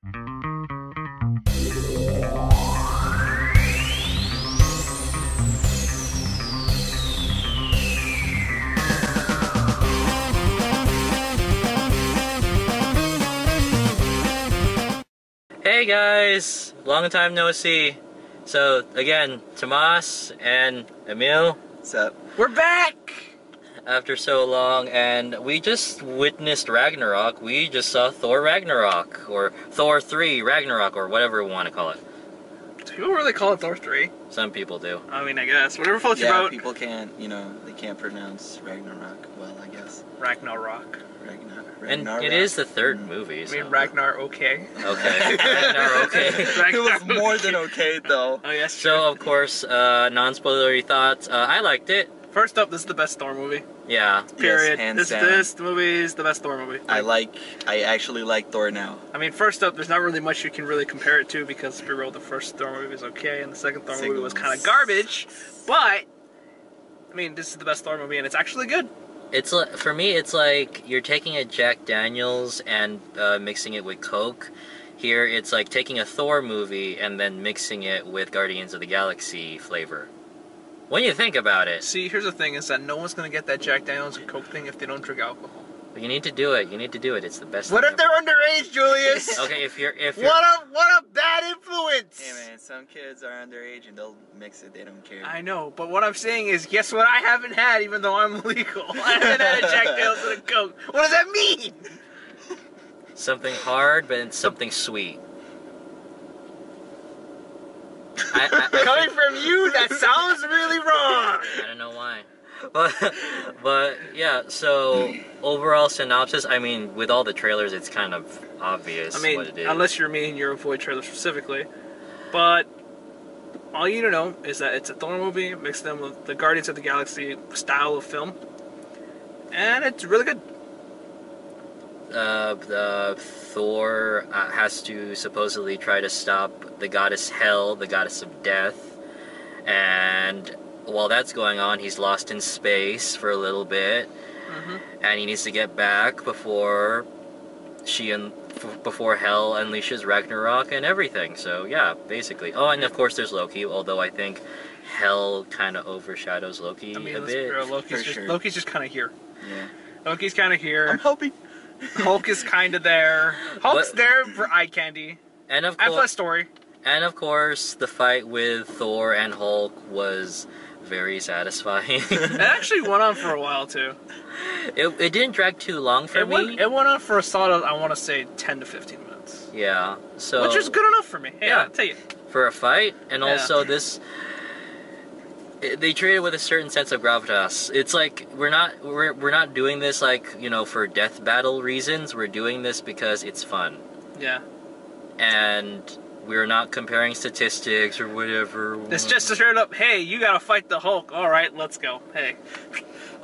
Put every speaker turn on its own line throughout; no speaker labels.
Hey guys, long time no see. So again, Tomas and Emil.
What's up?
We're back!
After so long, and we just witnessed Ragnarok. We just saw Thor Ragnarok, or Thor 3 Ragnarok, or whatever we want to call it.
Do people really call it Thor 3?
Some people do.
I mean, I guess. Whatever floats your
Yeah,
boat.
people can't, they can't pronounce Ragnarok well, I guess.
Ragnarok.
And it is the third movie.
I mean, Ragnar, okay.
Okay. Ragnar, okay.
It was more than okay, though.
Oh, yes.
So, of course, non-spoilery thoughts. I liked it.
First up, this is the best Thor movie.
Yeah.
Period.
Yes,
This movie is the best Thor movie.
I actually like Thor now.
I mean, first up, there's not really much you can really compare it to because, to be real, the first Thor movie was okay, and the second Thor movie was kind of garbage. But, I mean, this is the best Thor movie, and it's actually good.
It's for me, it's like you're taking a Jack Daniels and mixing it with Coke. Here, it's like taking a Thor movie and then mixing it with Guardians of the Galaxy flavor. When you think about it.
See, here's the thing, is that no one's going to get that Jack Daniels and Coke thing if they don't drink alcohol.
But you need to do it. You need to do it. It's the best.
What
thing
if they're underage, Julius?
Okay, if you're
What a bad influence!
Hey man, some kids are underage and they'll mix it, they don't care.
I know, but what I'm saying is, guess what I haven't had even though I'm legal? I haven't had a Jack Daniels and a Coke. What does that mean?
something hard, but it's something sweet.
Coming from you, that sounds really wrong!
I don't know why. But yeah, so overall synopsis, I mean, with all the trailers, it's kind of obvious what it is.
Unless you're me and you avoid trailers specifically. But all you need to know is that it's a Thor movie mixed in with the Guardians of the Galaxy style of film. And it's really good.
The Thor has to supposedly try to stop the goddess Hel, the goddess of death, and while that's going on, he's lost in space for a little bit, and he needs to get back before before Hel unleashes Ragnarok and everything. So yeah, basically. Oh, and of course there's Loki, although I think Hel kind of overshadows Loki a bit.
Loki's just kind of here.
Yeah.
Loki's kind of here.
I'm hoping.
Hulk is kind of there. Hulk's there for eye candy.
And of
And for a
course,
story.
and of course, the fight with Thor and Hulk was very satisfying.
It actually went on for a while too.
It didn't drag too long for me.
It went on for a solid, I want to say, 10 to 15 minutes.
Yeah, so
Which is good enough for me. Hey,
Yeah.
I'll tell you.
for a fight, and
Yeah.
also they treat it with a certain sense of gravitas. It's like we're not doing this like, for death battle reasons. We're doing this because it's fun,
Yeah.
and we're not comparing statistics or whatever.
It's just a straight up, hey, you gotta fight the Hulk. Alright, let's go. Hey.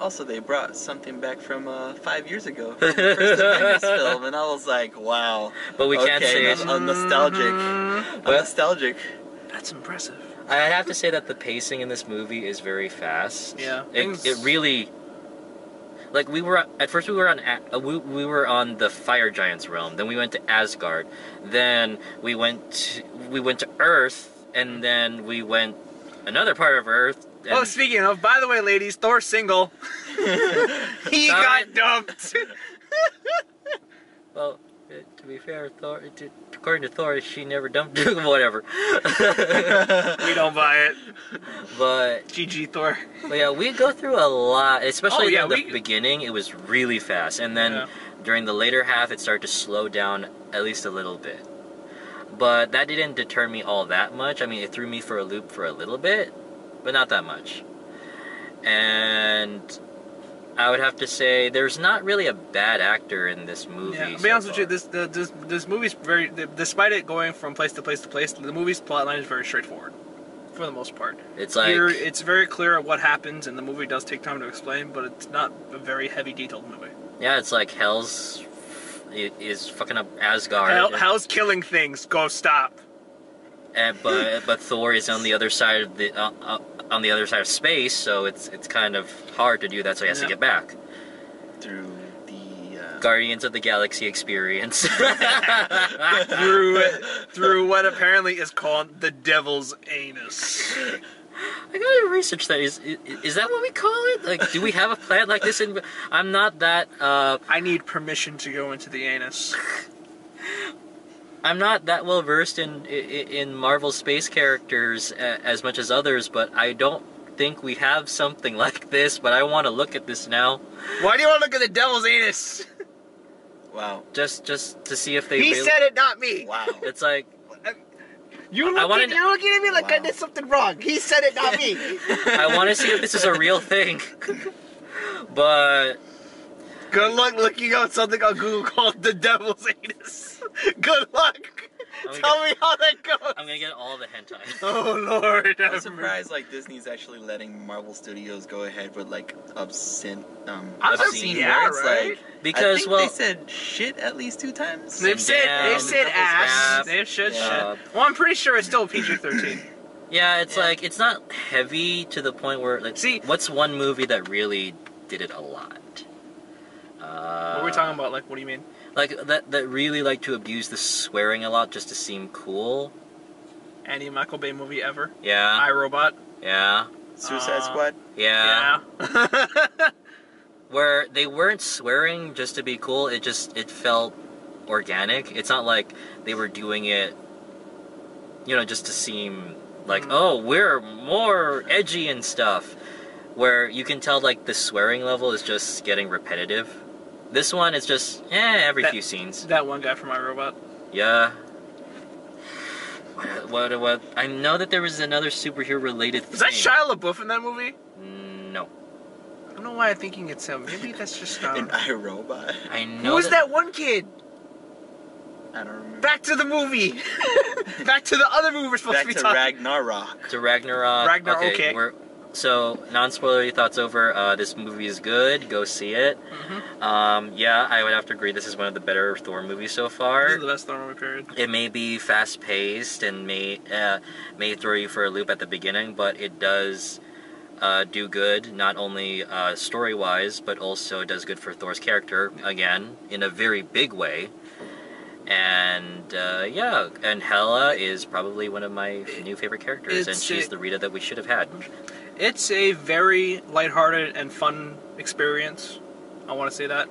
Also, they brought something back from 5 years ago, from the first Avengers film, and I was like, wow.
But we can't say it.
I'm nostalgic. I'm nostalgic.
That's impressive.
I have to say that the pacing in this movie is very fast.
Yeah.
It really, like, we were on the Fire Giants realm. Then we went to Asgard. Then we went to Earth, and then we went another part of Earth. And
Oh, speaking of, by the way, ladies, Thor's single. He got dumped.
well, to be fair, according to Thor, she never dumped whatever.
We don't buy it.
But
GG Thor.
yeah, we go through a lot, especially in the
we-
beginning. It was really fast, and then during the later half, it started to slow down at least a little bit. But that didn't deter me all that much. I mean, it threw me for a loop for a little bit, but not that much. And I would have to say there's not really a bad actor in this movie.
Yeah, to be honest with you, this movie's very, despite it going from place to place to place, the movie's plotline is very straightforward, for the most part.
It's like
it's very clear what happens, and the movie does take time to explain, but it's not a very heavy, detailed movie.
yeah, it's like Hell's is fucking up Asgard.
Hell's killing things. Go stop.
But Thor is on the other side of on the other side of space, so it's kind of hard to do that. So he has to get back
Through the
Guardians of the Galaxy experience.
through what apparently is called the Devil's Anus.
I gotta research that. Is that what we call it? Like, do we have a plant like this? I'm not that.
I need permission to go into the anus.
I'm not that well versed in Marvel space characters as much as others, but I don't think we have something like this. But I want to look at this now.
Why do you want to look at the Devil's Anus?
Wow.
Just to see if they.
He
really...
said it, not me.
Wow.
It's like.
You're looking at me like I did something wrong. He said it, not me.
I want to see if this is a real thing. But...
Good luck looking up something on Google called the Devil's Anus. Good luck. Tell me how that goes.
I'm gonna get all the hentai.
Oh, Lord.
I'm surprised like Disney's actually letting Marvel Studios go ahead with like obscene
obscene
words.
Right?
Like,
because,
I think they said shit at least 2 times.
They've said ass. They've said shit. Well, I'm pretty sure it's still PG-13.
Yeah, it's like, it's not heavy to the point where, like, see, what's one movie that really did it a lot?
What are we talking about? Like, what do you mean?
Like, that really like to abuse the swearing a lot just to seem cool.
Any Michael Bay movie ever?
Yeah.
iRobot?
Yeah.
Suicide Squad?
Yeah. Where they weren't swearing just to be cool, it felt organic. It's not like they were doing it, you know, just to seem like, oh, we're more edgy and stuff. Where you can tell, like, the swearing level is just getting repetitive. This one is just, every few scenes.
That one guy from iRobot?
Yeah. What? I know that there was another superhero-related thing.
Is that Shia LaBeouf in that movie?
No.
I don't know why I'm thinking it's him. Maybe that's just...
In iRobot?
I know.
Who was that one kid?
I don't remember.
Back to the movie! Back to the other movie we're supposed to be talking about.
Ragnarok.
To Ragnarok.
Okay.
So, non-spoilery thoughts over. This movie is good. Go see it. Yeah, I would have to agree. This is one of the better Thor movies so far.
This is the best Thor movie, period.
It may be fast-paced and may throw you for a loop at the beginning, but it does do good, not only story-wise, but also does good for Thor's character, again, in a very big way. And yeah, and Hela is probably one of my new favorite characters, and she's the Rita that we should have had.
It's a very lighthearted and fun experience. I want to say that.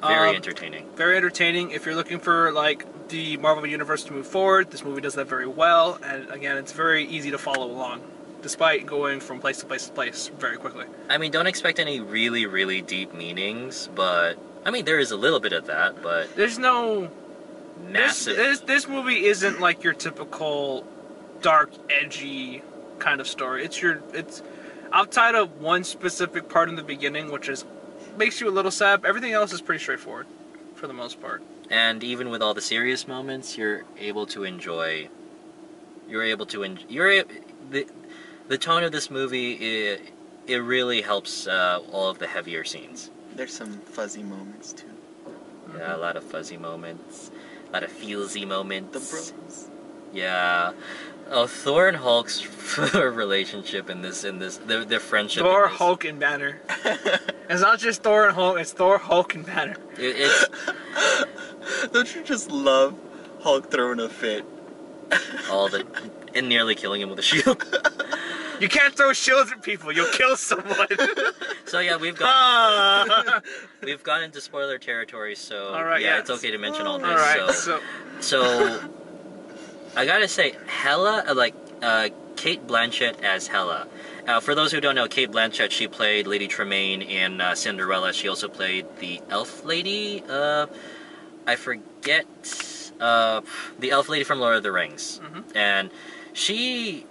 Very entertaining.
Very entertaining. If you're looking for like the Marvel Universe to move forward, this movie does that very well. And again, it's very easy to follow along, despite going from place to place to place very quickly.
I mean, don't expect any really, really deep meanings, but I mean, there is a little bit of that, but
there's no
massive.
This movie isn't like your typical dark, edgy kind of story. It's outside of one specific part in the beginning, which is makes you a little sad. Everything else is pretty straightforward for the most part.
And even with all the serious moments, you're able to enjoy. The tone of this movie. It really helps all of the heavier scenes.
There's some fuzzy moments too.
Yeah, a lot of fuzzy moments, a lot of feelsy moments.
The bros.
Yeah. Oh, Thor and Hulk's relationship in this, their friendship.
Thor, Hulk, and Banner. It's not just Thor and Hulk; it's Thor, Hulk, and Banner.
It's.
Don't you just love Hulk throwing a fit?
And nearly killing him with a shield.
You can't throw shields at people; you'll kill someone.
So yeah, we've gone into spoiler territory. So
all right,
yeah, it's okay to mention all this.
All right,
so I gotta say, Hela, Kate Blanchett as Hela. For those who don't know, Kate Blanchett, she played Lady Tremaine in Cinderella. She also played the elf lady. I forget the elf lady from Lord of the Rings. And she,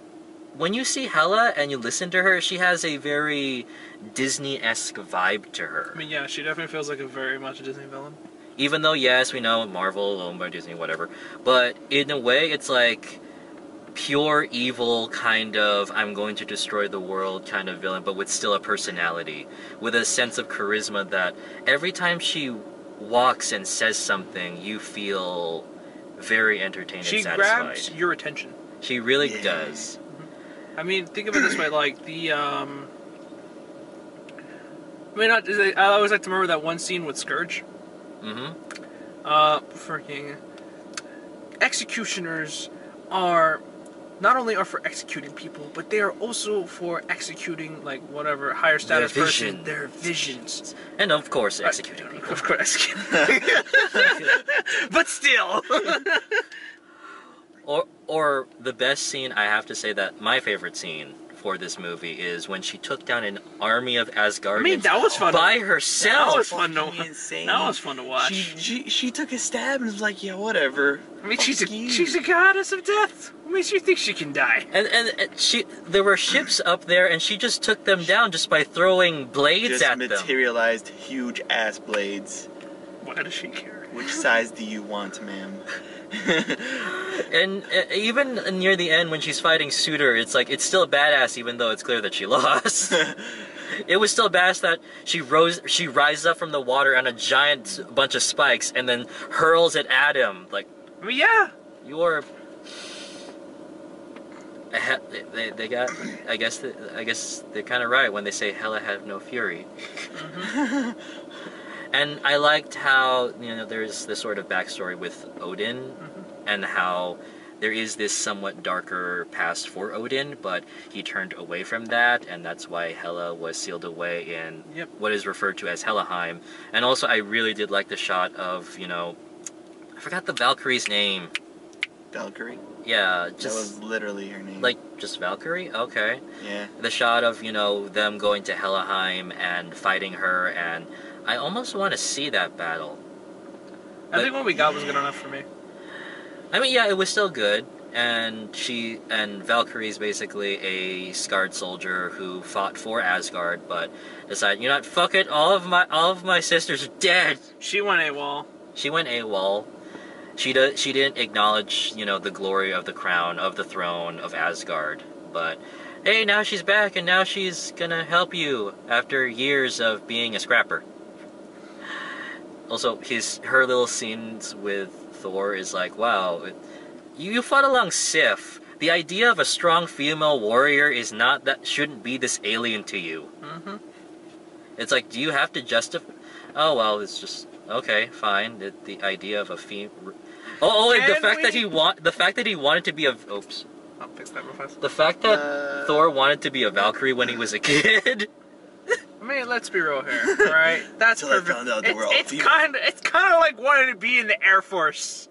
when you see Hela and you listen to her, she has a very Disney-esque vibe to her.
I mean, yeah, she definitely feels like a very much Disney villain.
Even though, yes, we know Marvel, owned by Disney, whatever. But in a way, it's like pure evil kind of, I'm going to destroy the world kind of villain, but with still a personality. With a sense of charisma that every time she walks and says something, you feel very entertained and satisfied.
She grabs your attention.
She really does.
I mean, think of it this way, like, I always like to remember that one scene with Scourge. Freaking executioners are not only are for executing people, but they are also for executing like whatever higher status person, their visions,
and of course executing people.
Of course, but still.
Or the best scene, I have to say that my favorite scene for this movie is when she took down an army of Asgardians.
I mean, that was fun
by herself.
That was fun to
insane.
That was fun to watch.
She took a stab and was like, yeah, whatever.
I mean, she's a goddess of death. What makes you think she can die?
And there were ships up there, and she just took them down just by throwing blades at them.
Just materialized huge ass blades.
Why does she care?
Which size do you want, ma'am?
And even near the end when she's fighting Suitor, it's like, it's still badass even though it's clear that she lost. It was still badass that she rises up from the water on a giant bunch of spikes and then hurls it at him. Like,
I mean, yeah.
You are... They got... I guess they're kind of right when they say Hela had no fury. And I liked how, there's this sort of backstory with Odin, and how there is this somewhat darker past for Odin, but he turned away from that, and that's why Hela was sealed away in what is referred to as Helheim. And also, I really did like the shot of, I forgot the Valkyrie's name.
Valkyrie?
Yeah, just...
That was literally her name.
Like, just Valkyrie? Okay.
Yeah.
The shot of, them going to Helheim and fighting her, and... I almost want to see that battle.
I think what we got was good enough for me.
I mean, yeah, it was still good, and Valkyrie's basically a scarred soldier who fought for Asgard, but decided, fuck it, all of my sisters are dead.
She went AWOL.
She went AWOL. She didn't acknowledge, the glory of the crown, of the throne of Asgard, but hey, now she's back, and now she's gonna help you after years of being a scrapper. Also, her little scenes with Thor is like, wow, you fought along Sif. The idea of a strong female warrior shouldn't be this alien to you. It's like, do you have to justify? Oh well, it's just okay, fine. The idea of a female. The fact that he wanted to be a. Oops.
I'll fix that real fast.
The fact that Thor wanted to be a Valkyrie when he was a kid.
I mean, let's be real here, alright? That's perfect.
I found out they were all
it's kind of like wanting to be in the Air Force.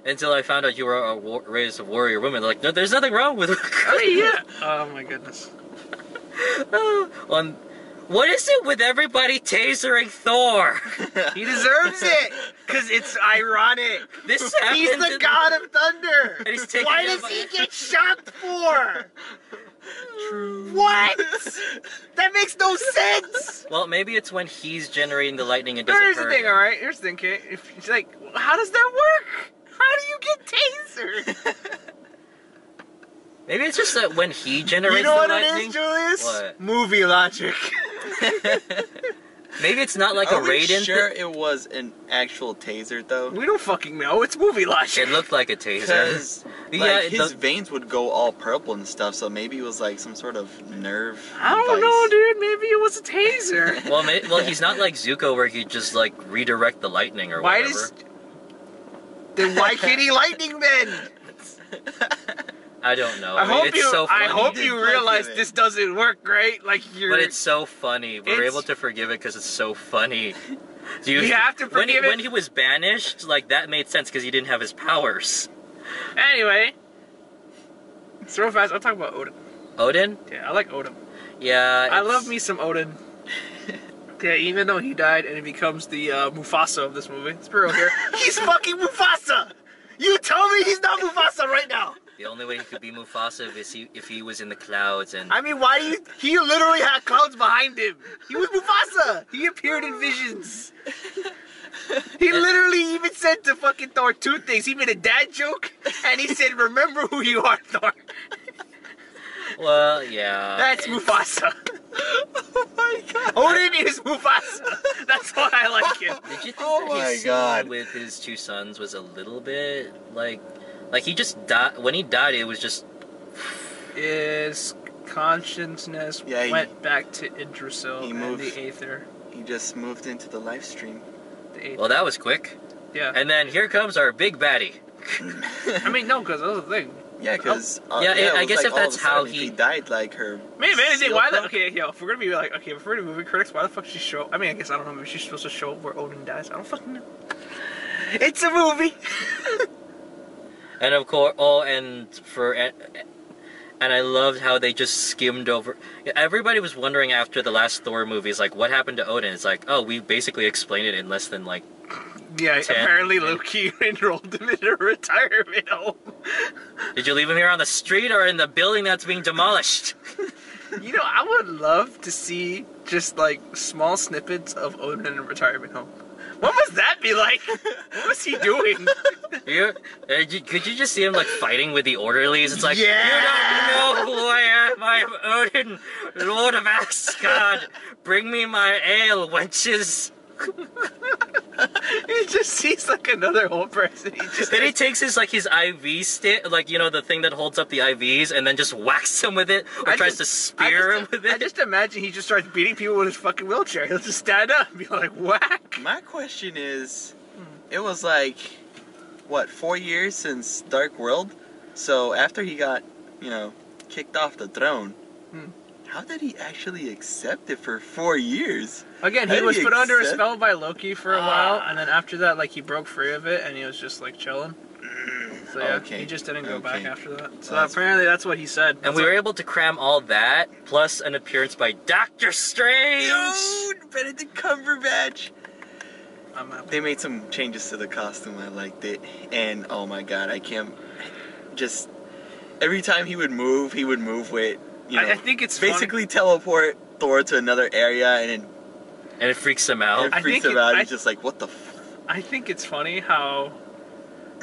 Until I found out you were a race of warrior women. Like, no, there's nothing wrong with it.
I mean, yeah. Oh my goodness.
What is it with everybody tasering Thor?
He deserves it, because it's ironic.
He's
the god of thunder.
And he's
Why does he get shot for? True. What? That makes no sense.
Well, maybe it's when he's generating the lightning and doesn't
Here's the thing, alright? Here's the thing, Kate. If it's like, how does that work? How do you get tasered?
Maybe it's just that when he generates
the lightning...
You know what it
is, Julius?
What?
Movie logic.
Maybe it's not like
Are
a
we
Raiden
sure it was an actual taser, though?
We don't fucking know. It's movie logic.
It looked like a taser.
Because
yeah,
his veins would go all purple and stuff, so maybe it was like some sort of nerve
I don't know, dude. Maybe it was a taser.
well, he's not like Zuko where he just like redirect the lightning or whatever.
Then why can't he lightning then?
I don't know.
I hope
it's so funny.
I hope you realize this doesn't work, right? Like
But it's so funny. We're able to forgive it because it's so funny.
You have to forgive it.
When he was banished, like that made sense because he didn't have his powers.
Anyway, it's real fast. I'll talk about Odin.
Odin?
Yeah, I like Odin.
Yeah.
I love me some Odin. Yeah, even though he died and he becomes the Mufasa of this movie. It's real here. He's fucking Mufasa! You tell me he's not Mufasa right now!
The only way he could be Mufasa is if he was in the clouds and...
I mean, why do you... He literally had clouds behind him. He was Mufasa. He appeared in visions. He literally even said to fucking Thor 2 things. He made a dad joke, and he said, remember who you are, Thor.
Well, yeah.
That's Mufasa.
Oh my god.
Odin is Mufasa. That's why I like him.
Did you think that his scene with his two sons was a little bit, like he just died? When he died, it was just...
His consciousness went back to Idrisil and the Aether.
He just moved into the live stream.
The
Well, that was quick.
Yeah.
And then here comes our big baddie.
I mean, no, because that was the thing.
Yeah, because
I guess if that's how
he died, like her.
Maybe anything.
seal
Why the?
broke.
Okay, yo, if we're gonna be like, okay, if we're gonna be movie critics, why the fuck did she show? I mean, I guess I don't know. Maybe she's supposed to show where Odin dies. I don't fucking know. It's a movie.
And of course, and I loved how they just skimmed over. Everybody was wondering after the last Thor movies, like, what happened to Odin? It's like, oh, we basically explained it in less than like.
Yeah,
10
apparently Loki enrolled him in a retirement home.
Did you leave him here on the street or in the building that's being demolished?
You know, I would love to see just like small snippets of Odin in a retirement home. What must that be like? What was he doing?
Could you just see him like fighting with the orderlies? It's like,
Yeah!
You don't know who I am. I am Odin, Lord of Asgard. Bring me my ale, wenches.
He just sees like another whole person.
Then he takes his IV stick, like, you know, the thing that holds up the IVs, and then just whacks him with it, or tries to spear him with it.
I just imagine he just starts beating people with his fucking wheelchair. He'll just stand up and be like, whack.
My question is, it was like, what, 4 years since Dark World? So after he got, kicked off the throne, how did he actually accept it for 4 years?
Again, he was put under a spell by Loki for a while, and then after that, like, he broke free of it, and he was just, like, chilling. So, yeah, he just didn't go back after that. So, apparently, that's what he said.
And we were able to cram all that, plus an appearance by Doctor Strange!
Dude, Benedict Cumberbatch!
I'm happy.
They made some changes to the costume, I liked it. And, oh my god, I can't... Just... Every time he would move with...
I think it's
basically teleport Thor to another area, and
it freaks him out.
He's just like, what the
I think it's funny how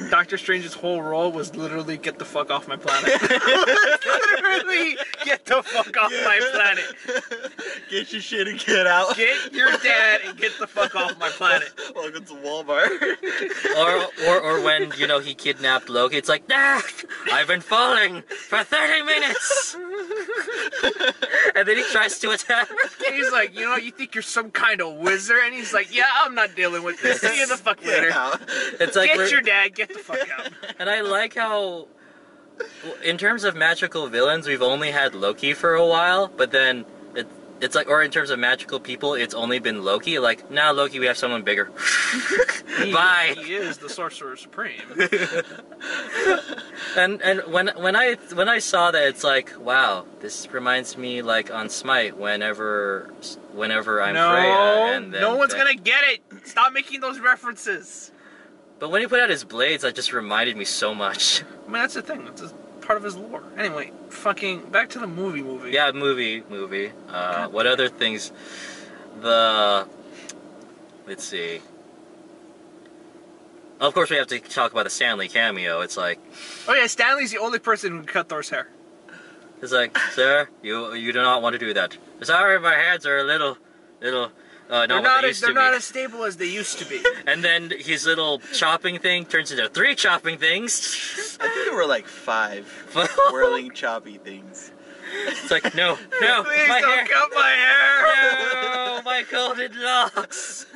Doctor Strange's whole role was literally get the fuck off my planet. Literally, get the fuck off my planet.
Get your shit and get out.
Get your dad and get the fuck off my planet.
Welcome to Walmart.
or when, he kidnapped Loki, it's like, nah, I've been falling for 30 minutes. And then he tries to attack.
And he's like, you think you're some kind of wizard? And he's like, yeah, I'm not dealing with this. See you the fuck later.
It's like,
get your dad, get the fuck out.
And I like how, in terms of magical villains, we've only had Loki for a while, but then it's like, or in terms of magical people, it's only been Loki. Like, now Loki, we have someone bigger. Bye.
He is the Sorcerer Supreme.
And when I saw that, it's like, wow, this reminds me like on Smite whenever I'm Freya. And then,
no one's gonna get it. Stop making those references.
But when he put out his blades, that just reminded me so much.
I mean, that's the thing. That's just part of his lore. Anyway, fucking back to the movie.
Yeah, movie. What other things? Let's see. Of course, we have to talk about the Stanley cameo. It's like,
oh yeah, Stanley's the only person who can cut Thor's hair.
It's like, sir, you do not want to do that. Sorry, my hands are a little. They're not
as stable as they used to be.
And then his little chopping thing turns into 3 chopping things.
I think there were like 5 whirling choppy things.
It's like, no,
Please
my
don't
hair.
cut my hair.
No, my golden locks.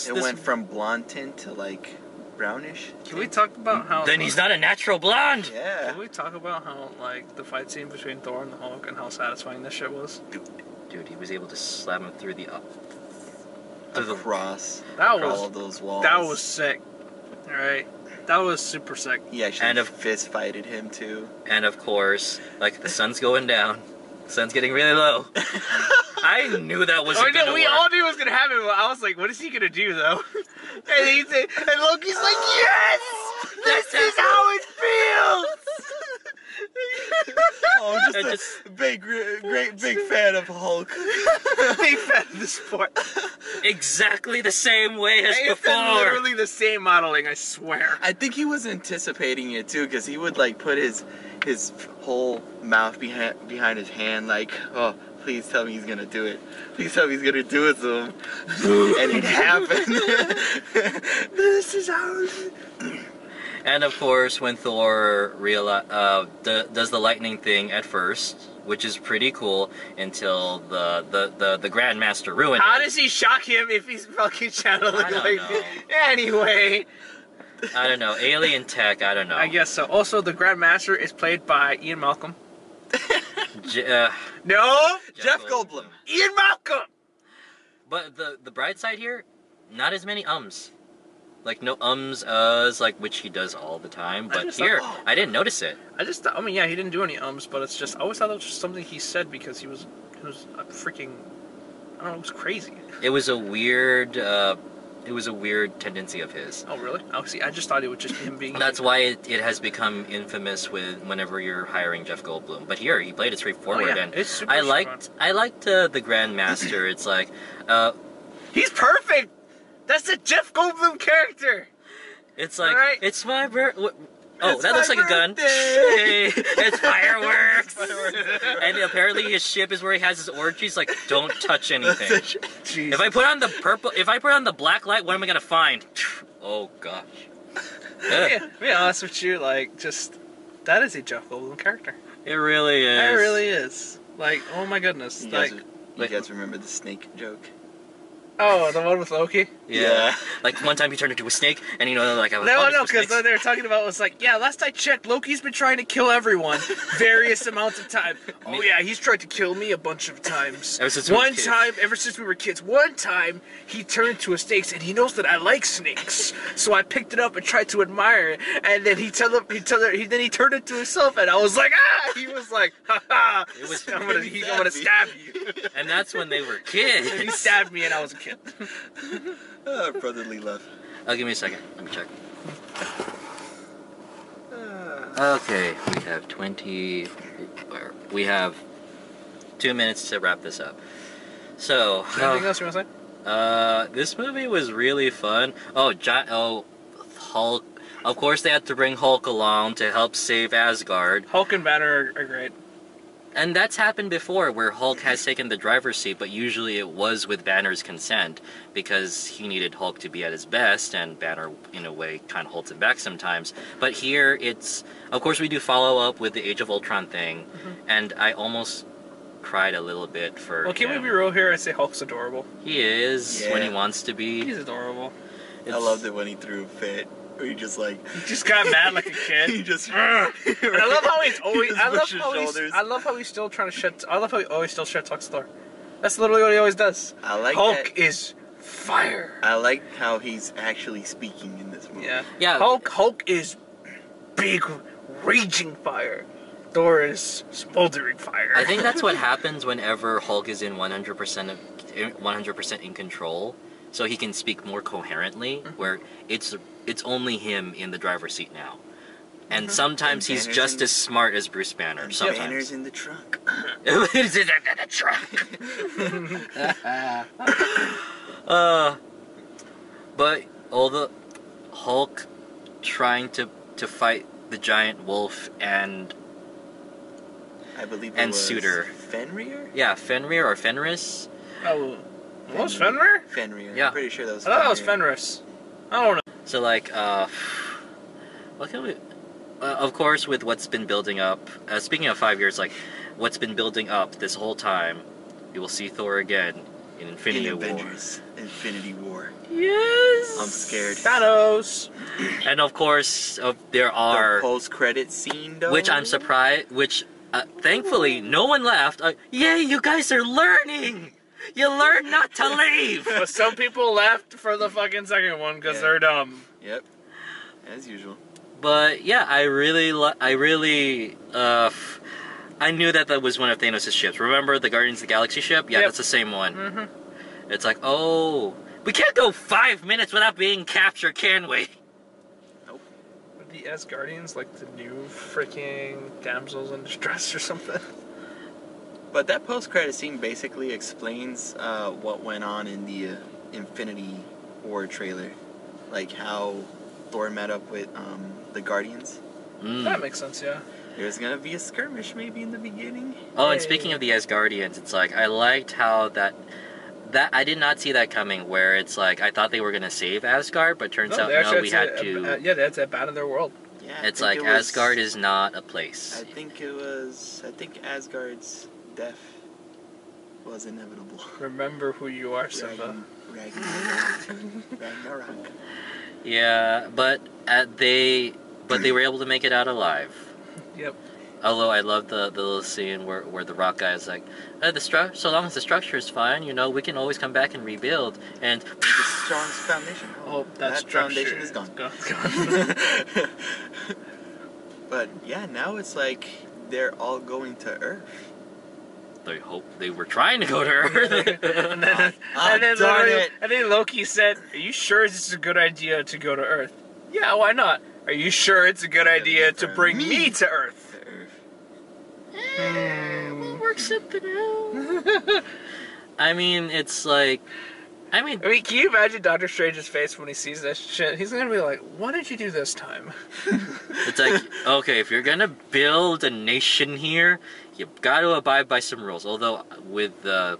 It went from blonde tint to like brownish.
Can we talk about how?
Then he's not a natural blonde.
Yeah.
Can we talk about how like the fight scene between Thor and the Hulk and how satisfying this shit was?
Dude, he was able to slam him through the
cross.
All
of those walls.
That was sick. All right. That was super sick.
He actually fist fighted him too.
And of course, like, the sun's going down. The sun's getting really low. I knew that wasn't gonna work.
We all knew it was gonna happen, but I was like, what is he gonna do though? And Loki's like, yes! This is how it feels!
Oh, just a big fan of Hulk.
Big fan of the sport.
Exactly the same way as
It's
before.
literally the same modeling, I swear.
I think he was anticipating it too, because he would like put his whole mouth behind his hand, like, oh, please tell me he's gonna do it. Please tell me he's gonna do it to him. And it happened. This is how.
And of course, when Thor does the lightning thing at first, which is pretty cool until the Grandmaster ruined
How
it.
does he shock him if he's fucking channeling
I don't
like
know.
Anyway,
I don't know. Alien tech, I don't know.
I guess so. Also, the Grandmaster is played by Ian Malcolm. No,
Jeff Goldblum.
Ian Malcolm.
But the bright side here, not as many ums. Like, no ums, uhs, like, which he does all the time. But
just
here,
thought,
I didn't notice it.
I just thought, I mean, yeah, he didn't do any ums, but it's just, I always thought that was just something he said because he was a freaking, I don't know, it was crazy.
It was a weird tendency of his.
Oh, really? Oh, see, I just thought it was just him being...
That's why it has become infamous with whenever you're hiring Jeff Goldblum. But here, he played it straightforward,
Oh, yeah.
and
It's super
I liked the Grandmaster. It's like,
He's perfect! That's a Jeff Goldblum character!
it's like,
Alright.
it's my birthday. Oh,
It's
that looks
my
like a gun.
birthday.
Hey, it's fireworks. And apparently his ship is where he has his orgies. Like, don't touch anything.
Jeez.
If I put on the black light, what am I gonna find? Oh gosh.
Yeah, to be honest with you, like, just, that is a Jeff Goldblum character.
It really is.
It really is. Like, oh my goodness.
You
Like,
guys remember the snake joke?
oh, the one with Loki?
Yeah. Like one time he turned into a snake, and like I was.
No, because they were talking about was like, yeah, last I checked, Loki's been trying to kill everyone various amounts of time. Oh yeah, he's tried to kill me a bunch of times.
Ever since we were kids.
Ever since we were kids, one time he turned into a snake, and he knows that I like snakes, so I picked it up and tried to admire it, and then he turned into himself, and I was like, ah! He was like, ha ha! I'm gonna stab you.
And that's when they were kids.
And he stabbed me, and I was a kid.
Brotherly love.
Oh, give me a second. Let me check. Okay, we have 2 minutes to wrap this up. So,
Anything else you want to say?
this movie was really fun. Hulk. Of course, they had to bring Hulk along to help save Asgard.
Hulk and Banner are great.
And that's happened before, where Hulk has taken the driver's seat, but usually it was with Banner's consent, because he needed Hulk to be at his best, and Banner, in a way, kind of holds him back sometimes. But here, of course we do follow up with the Age of Ultron thing, and I almost cried a little bit for
Well, can we
him.
be real here? I say Hulk's adorable.
He is,
Yeah.
when he wants to be.
He's adorable.
I loved it when he threw a fit. Where he just like...
He just got mad like a kid.
he just...
And I love how he's always.
He just
I love
pushes
how he's.
shoulders.
I love how he's still trying to shit. I love how he always still shit talks Thor. That's literally what he always does.
I like
Hulk
that.
is fire.
I like how he's actually speaking in this movie.
Yeah.
Hulk is big, raging fire. Thor is smoldering fire.
I think that's what happens whenever Hulk is in 100% in control, so he can speak more coherently, where it's only him in the driver's seat now. And sometimes
And
he's
Banner's
just
in-
as smart as Bruce Banner.
And
Sometimes.
Banner's in the trunk.
It's in the trunk. But all the Hulk trying to fight the giant wolf and
I believe it
And
was
Suitor.
Fenrir?
yeah, Fenrir or Fenris.
Oh, what was Fenrir?
Fenrir.
Yeah.
I'm pretty sure that was
I thought that was Fenris. I don't know.
So like, what can we? Of course, with what's been building up. Speaking of 5 years, like what's been building up this whole time, you will see Thor again in Infinity
in
War.
Avengers Infinity War.
Yes.
I'm scared.
Thanos.
And of course, there
The
are,
post-credit scene, though.
which I'm surprised, which thankfully no one left. Yay, you guys are learning. You learn not to leave.
But some people left for the fucking second one because
Yeah.
they're dumb.
Yep. As usual.
But yeah, I knew that was one of Thanos' ships. Remember the Guardians of the Galaxy ship? Yeah,
Yep.
that's the same one.
Mm-hmm.
It's like, oh, we can't go 5 minutes without being captured, can we?
The Asgardians, like the new freaking damsels in distress or something.
But that post-credit scene basically explains what went on in the Infinity War trailer. Like how Thor met up with the Guardians.
That makes sense, yeah.
There's gonna be a skirmish maybe in the beginning.
Oh, and
Hey.
speaking of the Asgardians, it's like, I liked how that I did not see that coming, where it's like, I thought they were going to save Asgard, but turns out,
they actually
no, we had
had
to...
yeah, they had to abandon their world.
Yeah,
It's like Asgard is not a place.
I think Asgard's death was inevitable.
Remember who you are, Simba.
Ragnarok.
Yeah, but they were able to make it out alive.
Yep.
Although I love the little scene where the rock guy is like, so long as the structure is fine, we can always come back and rebuild. And
the strongest foundation.
Oh, that
foundation is gone.
Gone.
But yeah, now it's like they're all going to Earth.
I hope they were trying to go to Earth.
and then Loki said, "Are you sure this is a good idea to go to Earth?" Yeah, why not? Are you sure it's a good idea to bring me to Earth?
We'll work something out. I mean, it's like, can
you imagine Doctor Strange's face when he sees this shit? He's gonna be like, "What did you do this time?"
It's like, okay, if you're gonna build a nation here, you've got to abide by some rules. Although with the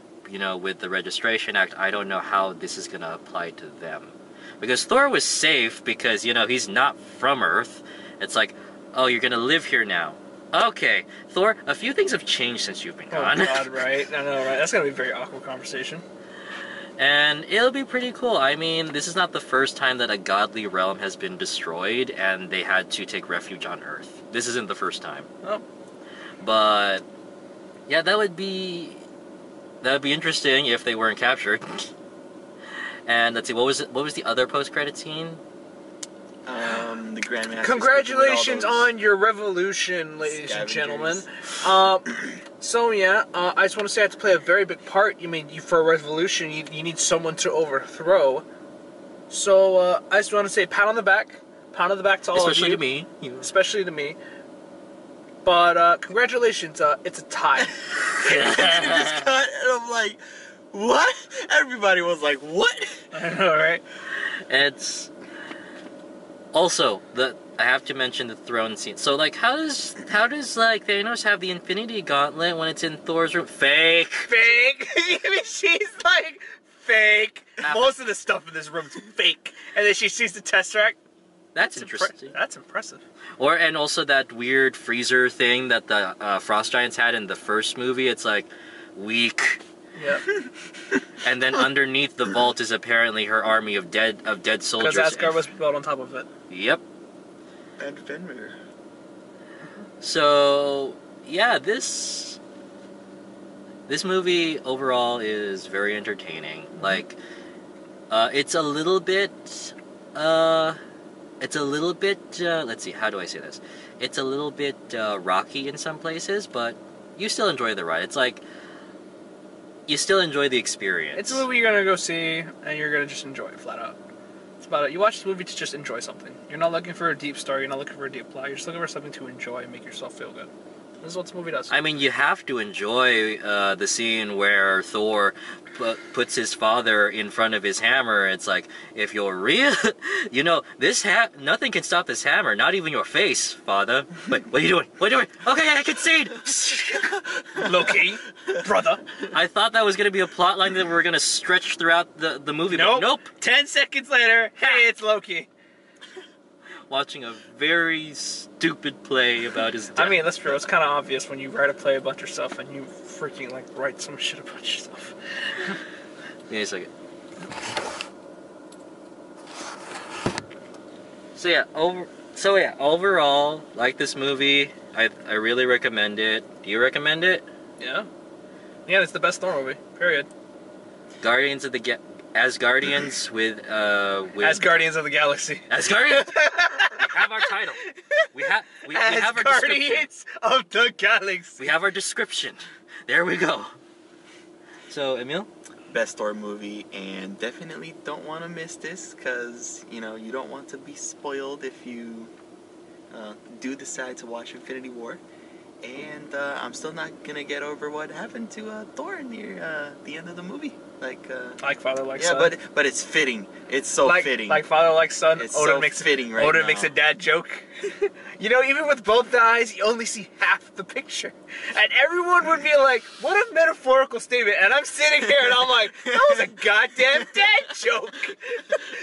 Registration Act, I don't know how this is gonna apply to them, because Thor was safe because he's not from Earth. It's like, oh, you're gonna live here now. Okay, Thor, a few things have changed since you've been gone.
Oh God, right? I know, right? That's gonna be a very awkward conversation.
And it'll be pretty cool. I mean, this is not the first time that a godly realm has been destroyed and they had to take refuge on Earth. This isn't the first time.
Oh.
But yeah, that would be interesting if they weren't captured. And let's see, what was the other post-credit scene?
The Grandmaster.
Congratulations on your revolution, ladies and gentlemen. So yeah, I just want to say I have to play a very big part. For a revolution, you need someone to overthrow. So I just want to say pat on the back to all of you.
Especially to me.
Especially to me. But congratulations, it's a tie.
And I'm like, what? Everybody was like, what?
I know, right?
It's also I have to mention the throne scene. So like, how does Thanos have the Infinity Gauntlet when it's in Thor's room? Fake.
She's like fake. Most of the stuff in this room is fake, and then she sees the Tesseract.
That's interesting.
That's impressive.
And also that weird freezer thing that the Frost Giants had in the first movie. It's like weak.
Yep.
And then underneath the vault is apparently her army of dead soldiers.
Because Asgard was built on top of it.
Yep.
And Fenrir.
So yeah, this movie overall is very entertaining. Like, it's a little bit. Let's see, how do I say this? It's a little bit rocky in some places, but you still enjoy the ride. It's like, you still enjoy the experience.
It's a movie you're gonna go see, and you're gonna just enjoy it, flat out. That's about it. You watch the movie to just enjoy something. You're not looking for a deep story, you're not looking for a deep plot, you're just looking for something to enjoy and make yourself feel good. This is what this movie does.
I mean, you have to enjoy the scene where Thor puts his father in front of his hammer. It's like, if you're real, nothing can stop this hammer, not even your face, father. Wait, what are you doing? What are you doing? Okay, I concede!
Loki, brother.
I thought that was going to be a plot line that we were going to stretch throughout the movie,
nope.
But nope.
10 seconds later, hey, it's Loki.
Watching a very stupid play about his death.
I mean, let's be real, it's kind of obvious when you write a play about yourself and you freaking, write some shit about yourself.
Give me a second. So yeah, overall, like this movie, I really recommend it. Do you recommend it?
Yeah. Yeah, it's the best Thor movie, period.
Guardians of the Asgardians with
Asgardians of the Galaxy.
Asgardians? We have our title. We have our description.
Asgardians of the Galaxy.
We have our description. There we go. So, Emil?
Best Thor movie, and definitely don't want to miss this, because, you don't want to be spoiled if you do decide to watch Infinity War. And I'm still not gonna get over what happened to Thor near the end of the movie. Like
father, like son.
Yeah, but it's fitting. It's so fitting.
Like father, like son.
It's Odin makes fitting right
Odin
now.
makes a dad joke. Even with both eyes, you only see half the picture, and everyone would be like, "What a metaphorical statement!" And I'm sitting here, and I'm like, "That was a goddamn dad joke."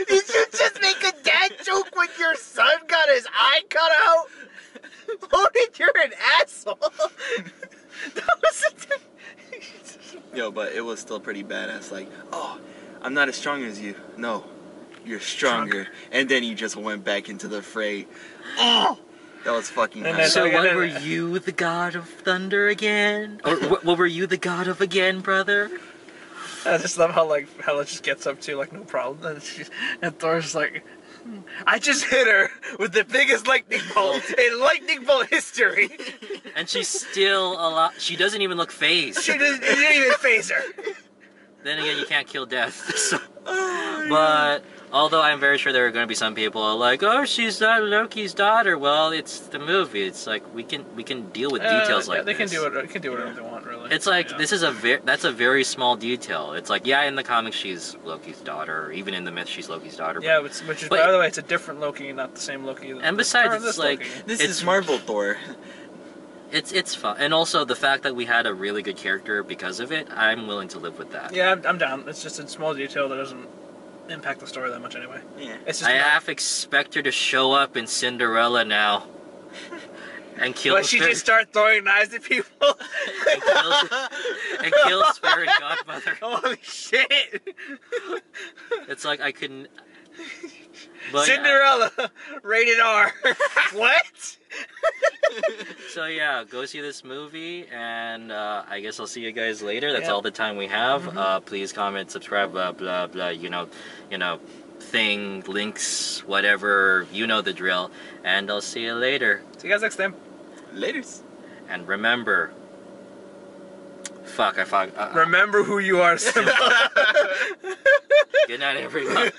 Did you just make a dad joke when your son got his eye cut out?
but it was still pretty badass. Like, oh, I'm not as strong as you. No, you're stronger. And then he just went back into the fray. Oh, that was fucking nice.
So what were you, the god of thunder again? Or what were you the god of again, brother?
I just love how Hela just gets up to no problem, and Thor's like, I just hit her with the biggest lightning bolt in lightning bolt history.
And she's still alive. She doesn't even look phased.
It didn't even phase her.
Then again, you can't kill death. So. But although I'm very sure there are going to be some people like, oh, she's not Loki's daughter. Well, it's the movie. It's like we can deal with details like
they
this.
They can do whatever they want, really.
It's like this is that's a very small detail. It's like in the comics she's Loki's daughter, or even in the myth she's Loki's daughter.
Yeah, which is by the way, it's a different Loki, not the same Loki.
And besides, it's like
this is Marvel Thor.
It's fun, and also the fact that we had a really good character because of it, I'm willing to live with that.
Yeah, I'm down. It's just a small detail that doesn't impact the story that much anyway.
Yeah.
It's just
I half expect her to show up in Cinderella now. And kill.
But she just start throwing knives at people.
and kill Fairy Godmother.
Holy shit!
It's like I couldn't. But
Cinderella, rated R. What?
So yeah, go see this movie, and I guess I'll see you guys later. That's
Yeah.
all the time we have.
Mm-hmm.
Please comment, subscribe, blah blah blah. You know, thing, links, whatever. You know the drill. And I'll see you later.
See you guys next time.
Laters.
And remember,
remember who you are, Simba.
Good night, everyone.